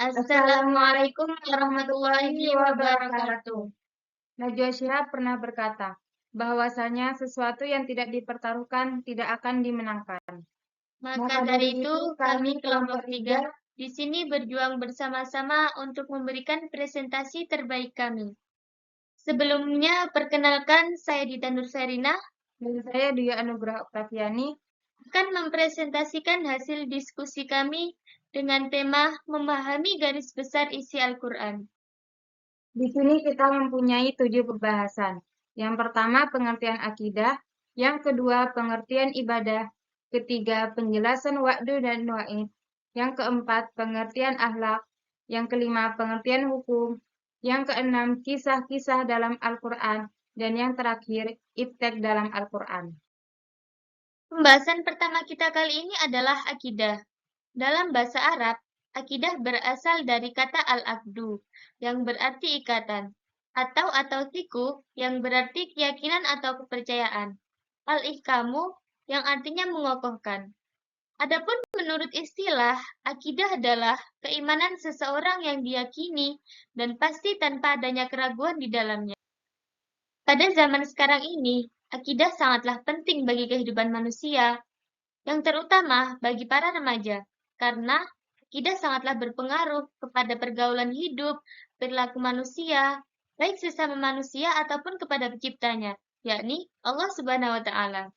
Assalamualaikum warahmatullahi wabarakatuh. Najwa Shihab pernah berkata, bahwasanya sesuatu yang tidak dipertaruhkan tidak akan dimenangkan. Maka dari itu, kami kelompok 3 di sini berjuang bersama-sama untuk memberikan presentasi terbaik kami. Sebelumnya, perkenalkan saya Dita Nurserina Dan saya Dwi Anugrah Oktaviani akan mempresentasikan hasil diskusi kami dengan tema memahami garis besar isi Al-Quran. Di sini kita mempunyai 7 pembahasan. Yang pertama, pengertian akidah. Yang kedua, pengertian ibadah. Ketiga, penjelasan wa'du dan wa'id. Yang keempat, pengertian akhlak. Yang kelima, pengertian hukum. Yang keenam, kisah-kisah dalam Al-Quran. Dan yang terakhir, iptek dalam Al-Quran. Pembahasan pertama kita kali ini adalah akidah. Dalam bahasa Arab, akidah berasal dari kata al-aqdu, yang berarti ikatan, atau tiku, yang berarti keyakinan atau kepercayaan. Al-ihkamu, yang artinya mengokohkan. Adapun menurut istilah, akidah adalah keimanan seseorang yang diyakini dan pasti tanpa adanya keraguan di dalamnya. Pada zaman sekarang ini, akidah sangatlah penting bagi kehidupan manusia, yang terutama bagi para remaja, karena akidah sangatlah berpengaruh kepada pergaulan hidup, perilaku manusia, baik sesama manusia ataupun kepada penciptanya, yakni Allah Subhanahu wa Ta'ala.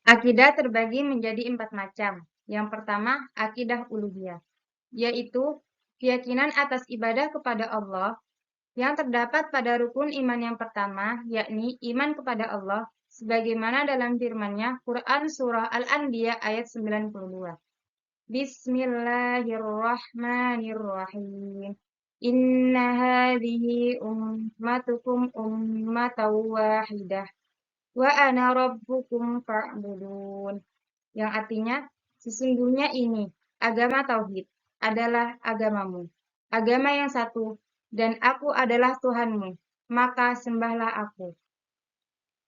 Akidah terbagi menjadi 4 macam. Yang pertama, akidah uluhiyah, yaitu keyakinan atas ibadah kepada Allah yang terdapat pada rukun iman yang pertama, yakni iman kepada Allah, sebagaimana dalam firman-Nya Quran Surah Al-Anbiya ayat 92. Bismillahirrahmanirrahim. Inna hadhihi ummatukum ummatan wahidah wa ana rabbukum fa'budun. Yang artinya, sesungguhnya ini, agama tauhid, adalah agamamu, agama yang satu, dan aku adalah Tuhanmu, maka sembahlah aku.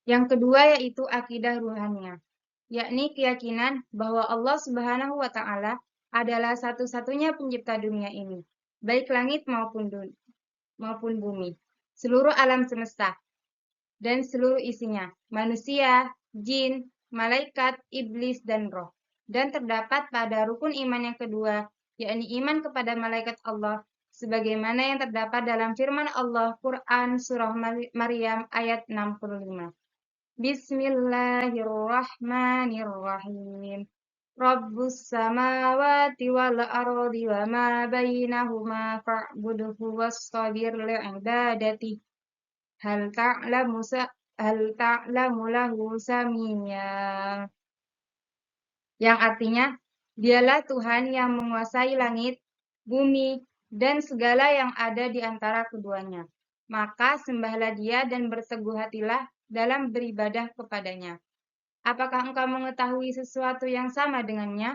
Yang kedua yaitu akidah ruhaniyah, yakni keyakinan bahwa Allah Subhanahu wa Ta'ala adalah satu-satunya pencipta dunia ini, baik langit maupun bumi, seluruh alam semesta, dan seluruh isinya, manusia, jin, malaikat, iblis, dan roh. Dan terdapat pada rukun iman yang kedua, yakni iman kepada malaikat Allah, sebagaimana yang terdapat dalam firman Allah Quran Surah Maryam ayat 65. Bismillahirrahmanirrahim. Rabbus samawati wal ardi wa ma bainahuma fa'budhu wastabir li'ibadati. Hal ta'lamu lahu samiyya. Yang artinya, dialah Tuhan yang menguasai langit, bumi, dan segala yang ada di antara keduanya. Maka sembahlah Dia dan berteguh hatilah dalam beribadah kepadanya. Apakah engkau mengetahui sesuatu yang sama dengannya?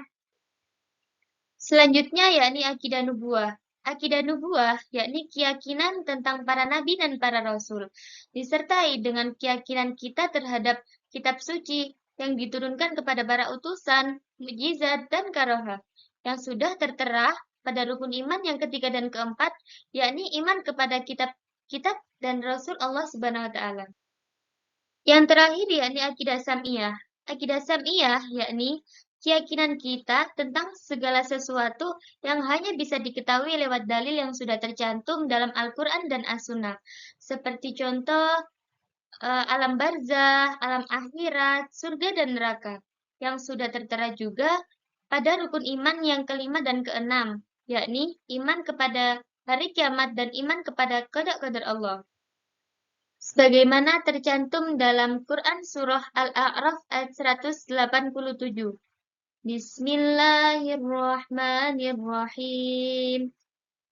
Selanjutnya yakni akidah nubuwah. Akidah nubuwah yakni keyakinan tentang para nabi dan para rasul, disertai dengan keyakinan kita terhadap kitab suci yang diturunkan kepada para utusan, mukjizat, dan karohah, yang sudah tertera pada rukun iman yang ketiga dan keempat, yakni iman kepada kitab dan rasul Allah Subhanahu wa Ta'ala. Yang terakhir yakni akidah sam'iyah. Akidah sam'iyah yakni keyakinan kita tentang segala sesuatu yang hanya bisa diketahui lewat dalil yang sudah tercantum dalam Al-Quran dan As-Sunnah. Seperti contoh alam barzah, alam akhirat, surga dan neraka. Yang sudah tertera juga pada rukun iman yang kelima dan keenam, yakni iman kepada hari kiamat dan iman kepada qada-qadar Allah. Sebagaimana tercantum dalam Quran Surah Al-A'raf ayat 187. Bismillahirrahmanirrahim.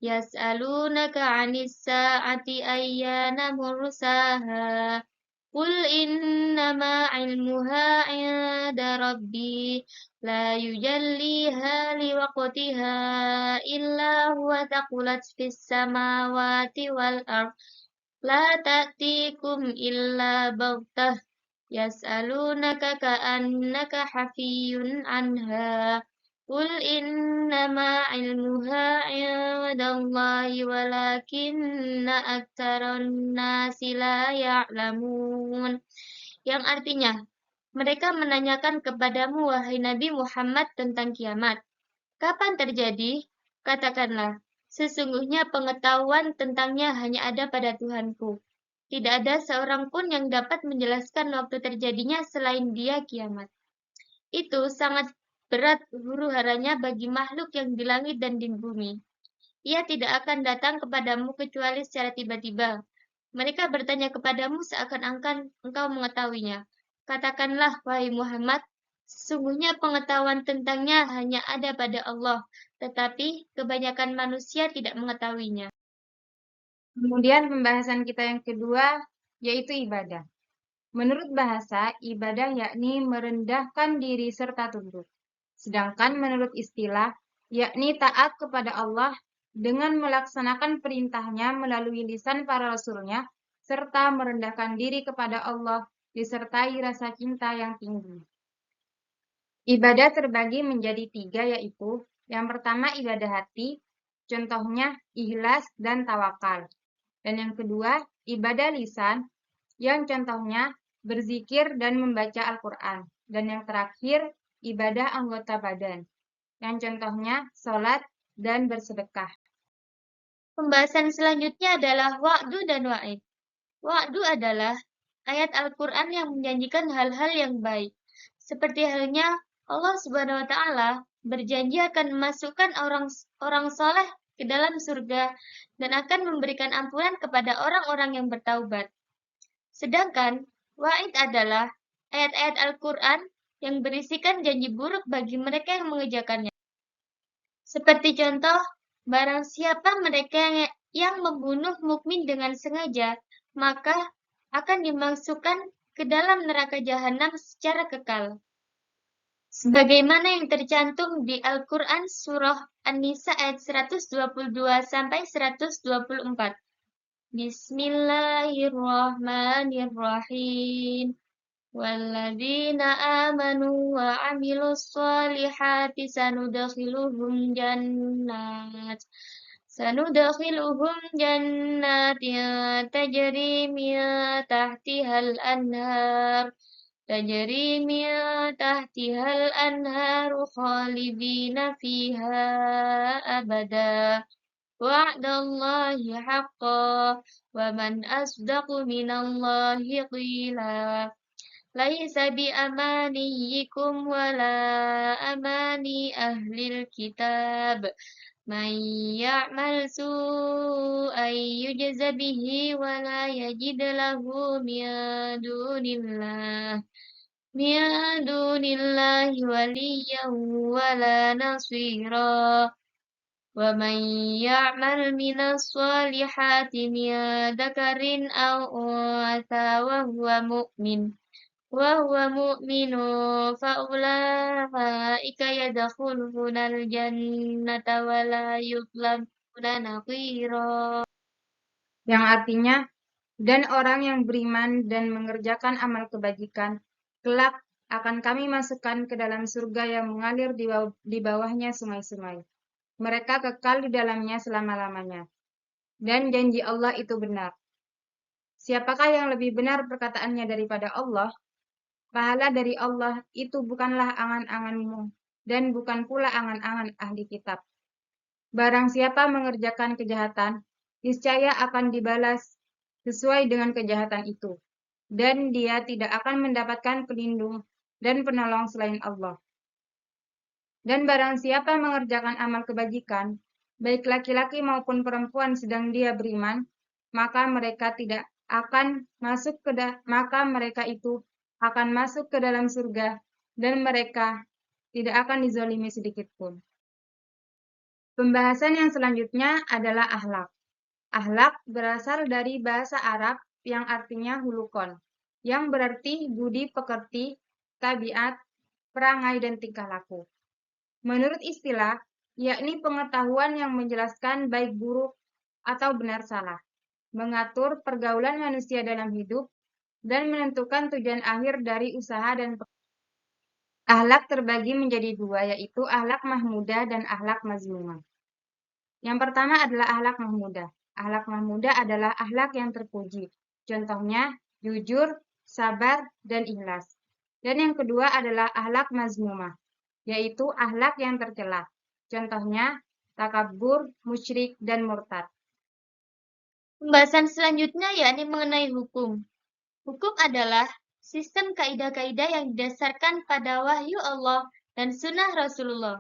Yas'alunaka 'anis sa'ati ayyana mursaha. Qul innama 'ilmuha 'inda rabbi la yujalliha liwaqtiha illa huwa taqulat fis samawati wal ardh. La ta'tikum illa baghtah yas'alunaka ka'annaka hafiyun anha Qul innama ilmuha indallahi walakinna aktsaran nasi la ya'lamun. Yang artinya, mereka menanyakan kepadamu wahai Nabi Muhammad tentang kiamat. Kapan terjadi? Katakanlah, sesungguhnya pengetahuan tentangnya hanya ada pada Tuhanku. Tidak ada seorang pun yang dapat menjelaskan waktu terjadinya selain Dia kiamat. Itu sangat berat huru-haranya bagi makhluk yang di langit dan di bumi. Ia tidak akan datang kepadamu kecuali secara tiba-tiba. Mereka bertanya kepadamu seakan-akan engkau mengetahuinya. Katakanlah, wahai Muhammad, sesungguhnya pengetahuan tentangnya hanya ada pada Allah, tetapi kebanyakan manusia tidak mengetahuinya. Kemudian pembahasan kita yang kedua yaitu ibadah. Menurut bahasa, ibadah yakni merendahkan diri serta tunduk. Sedangkan menurut istilah, yakni taat kepada Allah dengan melaksanakan perintahnya melalui lisan para rasulnya, serta merendahkan diri kepada Allah disertai rasa cinta yang tinggi. Ibadah terbagi menjadi tiga, yaitu yang pertama ibadah hati, contohnya ikhlas dan tawakal. Dan yang kedua ibadah lisan, yang contohnya berzikir dan membaca Al-Quran. Dan yang terakhir ibadah anggota badan, yang contohnya sholat dan bersedekah. Pembahasan selanjutnya adalah wa'du dan wa'id. Wa'du adalah ayat Al-Quran yang menjanjikan hal-hal yang baik. Seperti halnya Allah Subhanahu wa Ta'ala berjanji akan memasukkan orang soleh ke dalam surga dan akan memberikan ampunan kepada orang-orang yang bertaubat. Sedangkan wa'id adalah ayat-ayat Al-Quran yang berisikan janji buruk bagi mereka yang mengerjakannya. Seperti contoh, barang siapa mereka yang membunuh mukmin dengan sengaja, maka akan dimasukkan ke dalam neraka jahanam secara kekal. Sebagaimana yang tercantum di Al-Quran Surah An-Nisa ayat 122 sampai 124. Bismillahirrahmanirrahim. Walladzina amanu wa amilus solihati sanudakhiluhum jannatin tajri min tahtihal anhar khalidina fiha abada. Wa'dallahi haqqan wa man asdaqu minallahi qila. Laisa bi amaniyikum wala amani ahlil kitab. Man ya'mal su'an yujza bihi wala yajid lahu min dunillahi waliyyan wala nasira. Wa man ya'mal minas solihati min dzakarin aw untha wa huwa mu'min faulaika yadkhulunal jannata wa la yuzlamuna naqira. Yang artinya, dan orang yang beriman dan mengerjakan amal kebajikan, kelak akan kami masukkan ke dalam surga yang mengalir di bawahnya sungai-sungai. Mereka kekal di dalamnya selama-lamanya. Dan janji Allah itu benar. Siapakah yang lebih benar perkataannya daripada Allah? Pahala dari Allah itu bukanlah angan-anganmu, dan bukan pula angan-angan ahli kitab. Barang siapa mengerjakan kejahatan, niscaya akan dibalas sesuai dengan kejahatan itu. Dan dia tidak akan mendapatkan pelindung dan penolong selain Allah. Dan barang siapa mengerjakan amal kebajikan, baik laki-laki maupun perempuan sedang dia beriman, maka mereka itu akan masuk ke dalam surga dan mereka tidak akan dizalimi sedikit pun. Pembahasan yang selanjutnya adalah akhlak. Akhlak berasal dari bahasa Arab yang artinya hulukon, yang berarti budi pekerti, tabiat, perangai, dan tingkah laku. Menurut istilah, yakni pengetahuan yang menjelaskan baik buruk atau benar salah, mengatur pergaulan manusia dalam hidup, dan menentukan tujuan akhir dari usaha dan pekerjaan. Akhlak terbagi menjadi dua, yaitu akhlak mahmudah dan akhlak mazmumah. Yang pertama adalah akhlak mahmudah. Akhlak mahmudah adalah akhlak yang terpuji. Contohnya, jujur, sabar, dan ikhlas. Dan yang kedua adalah akhlak mazmumah, yaitu akhlak yang tercela. Contohnya, takabur, musyrik, dan murtad. Pembahasan selanjutnya yakni mengenai hukum. Hukum adalah sistem kaidah-kaidah yang didasarkan pada wahyu Allah dan sunnah Rasulullah.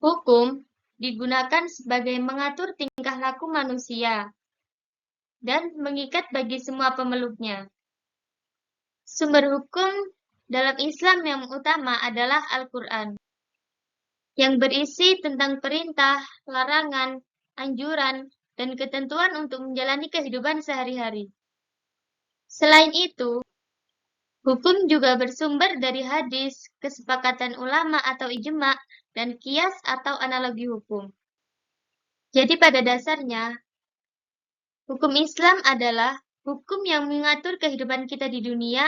Hukum digunakan sebagai mengatur tingkah laku manusia dan mengikat bagi semua pemeluknya. Sumber hukum dalam Islam yang utama adalah Al-Quran, yang berisi tentang perintah, larangan, anjuran, dan ketentuan untuk menjalani kehidupan sehari-hari. Selain itu, hukum juga bersumber dari hadis, kesepakatan ulama atau ijma, dan qiyas atau analogi hukum. Jadi pada dasarnya, hukum Islam adalah hukum yang mengatur kehidupan kita di dunia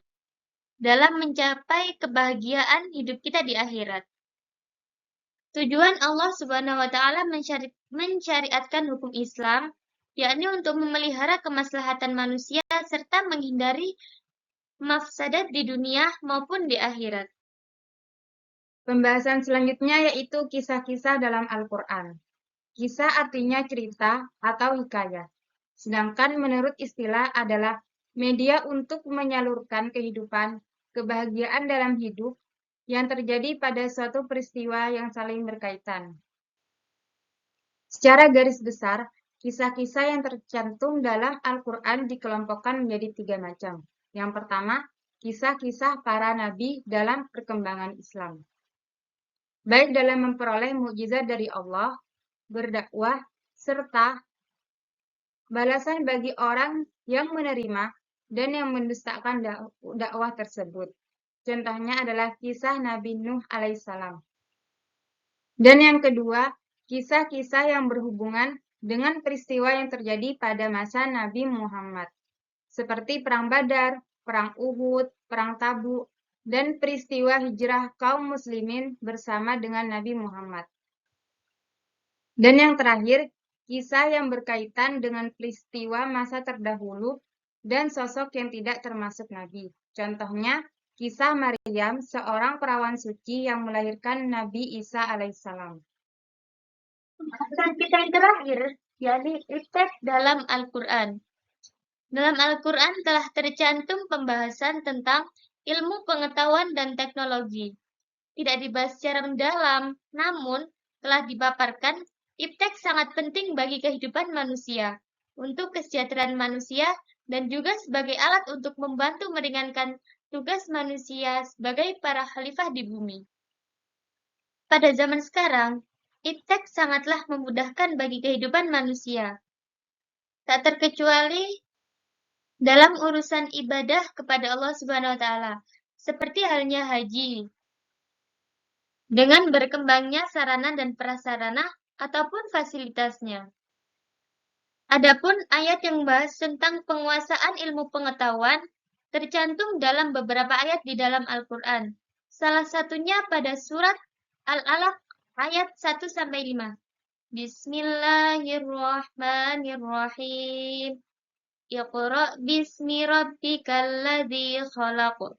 dalam mencapai kebahagiaan hidup kita di akhirat. Tujuan Allah Subhanahu wa taala mensyariatkan hukum Islam yakni untuk memelihara kemaslahatan manusia serta menghindari mafsadat di dunia maupun di akhirat. Pembahasan selanjutnya yaitu kisah-kisah dalam Al-Quran. Kisah artinya cerita atau hikayat. Sedangkan menurut istilah adalah media untuk menyalurkan kehidupan, kebahagiaan dalam hidup yang terjadi pada suatu peristiwa yang saling berkaitan. Secara garis besar, kisah-kisah yang tercantum dalam Al-Quran dikelompokkan menjadi 3 macam. Yang pertama, kisah-kisah para nabi dalam perkembangan Islam. Baik dalam memperoleh mukjizat dari Allah, berdakwah, serta balasan bagi orang yang menerima dan yang mendustakan dakwah tersebut. Contohnya adalah kisah Nabi Nuh alaihissalam. Dan yang kedua, kisah-kisah yang berhubungan dengan peristiwa yang terjadi pada masa Nabi Muhammad, seperti Perang Badar, Perang Uhud, Perang Tabuk, dan peristiwa hijrah kaum muslimin bersama dengan Nabi Muhammad. Dan yang terakhir, kisah yang berkaitan dengan peristiwa masa terdahulu dan sosok yang tidak termasuk Nabi. Contohnya, kisah Maryam, seorang perawan suci yang melahirkan Nabi Isa alaihissalam. Pembahasan kita yang terakhir, yakni iptek dalam Al-Quran. Dalam Al-Quran telah tercantum pembahasan tentang ilmu pengetahuan dan teknologi. Tidak dibahas secara mendalam, namun telah dipaparkan iptek sangat penting bagi kehidupan manusia, untuk kesejahteraan manusia, dan juga sebagai alat untuk membantu meringankan tugas manusia sebagai para khalifah di bumi. Pada zaman sekarang, iptek sangatlah memudahkan bagi kehidupan manusia. Tak terkecuali dalam urusan ibadah kepada Allah Subhanahu wa taala, seperti halnya haji. Dengan berkembangnya sarana dan prasarana ataupun fasilitasnya. Adapun ayat yang membahas tentang penguasaan ilmu pengetahuan tercantum dalam beberapa ayat di dalam Al-Quran. Salah satunya pada surat Al-Alaq ayat 1-5. Bismillahirrahmanirrahim. Iqra' bismi rabbikal ladzi khalaq.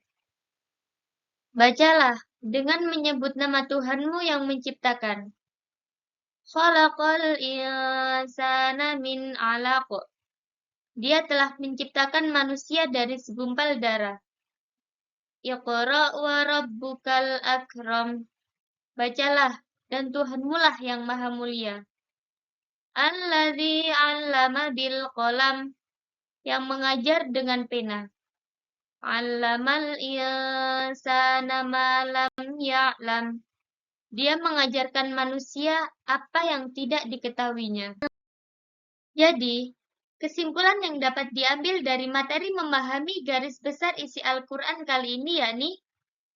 Bacalah dengan menyebut nama Tuhanmu yang menciptakan. Khalaqal insana min 'alaq. Dia telah menciptakan manusia dari segumpal darah. Iqra' wa rabbukal akram. Bacalah, dan Tuhanmulah yang maha mulia. Alladzi 'allama bil qalam. Yang mengajar dengan pena. 'Allamal insana ma lam ya'lam. Dia mengajarkan manusia apa yang tidak diketahuinya. Jadi, kesimpulan yang dapat diambil dari materi memahami garis besar isi Al-Quran kali ini yakni,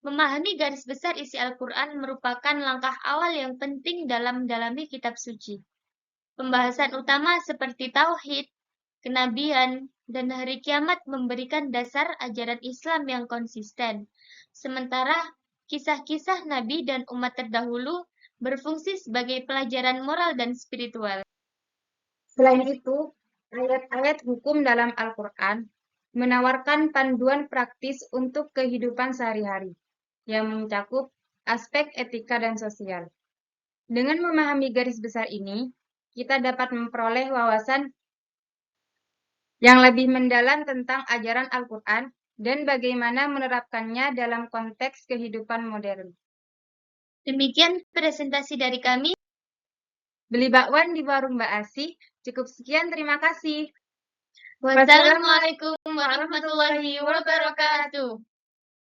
memahami garis besar isi Al-Quran merupakan langkah awal yang penting dalam mendalami kitab suci. Pembahasan utama seperti tauhid, kenabian, dan hari kiamat memberikan dasar ajaran Islam yang konsisten. Sementara kisah-kisah Nabi dan umat terdahulu berfungsi sebagai pelajaran moral dan spiritual. Selain itu, ayat-ayat hukum dalam Al-Quran menawarkan panduan praktis untuk kehidupan sehari-hari yang mencakup aspek etika dan sosial. Dengan memahami garis besar ini, kita dapat memperoleh wawasan yang lebih mendalam tentang ajaran Al-Quran dan bagaimana menerapkannya dalam konteks kehidupan modern. Demikian presentasi dari kami. Beli bakwan di warung Mbak Asih. Cukup sekian, terima kasih. Wassalamualaikum warahmatullahi wabarakatuh.